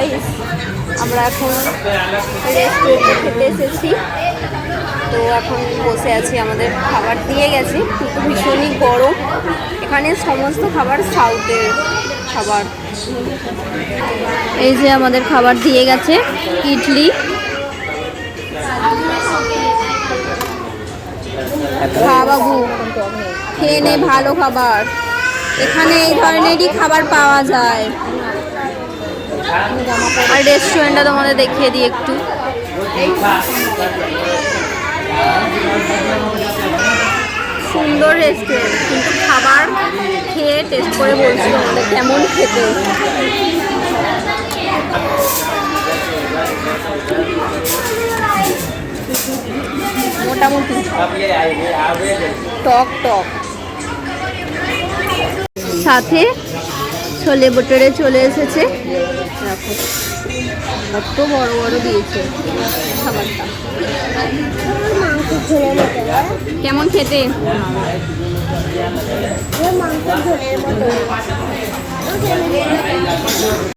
Guys, আমরা এখন রেস্টুরেন্টে খেতে এসেছি। তো এখন বসে আছি, আমাদের খাবার দিয়ে গেছে কিন্তু ভীষণই গরম। এখানে সমস্ত খাবার সাউথের খাবার। এই যে আমাদের খাবার দিয়ে গেছে, ইডলি, খা বাবু খেয়ে নে, ভালো খাবার। এখানে এই ধরনেরই খাবার পাওয়া যায়। আর রেস্টুরেন্টটা তোমাদের দেখিয়ে দিই একটু। সুন্দর রেস্টুরেন্ট, কিন্তু খাবার খেয়ে টেস্ট করে বলছি আমাদের কেমন খেতে। মোটামুটি টক টক, সাথে ছোলে বটরে চলে এসেছে। দেখো কত বড় বড় দিয়েছে খাবারটা। কেমন খেতে?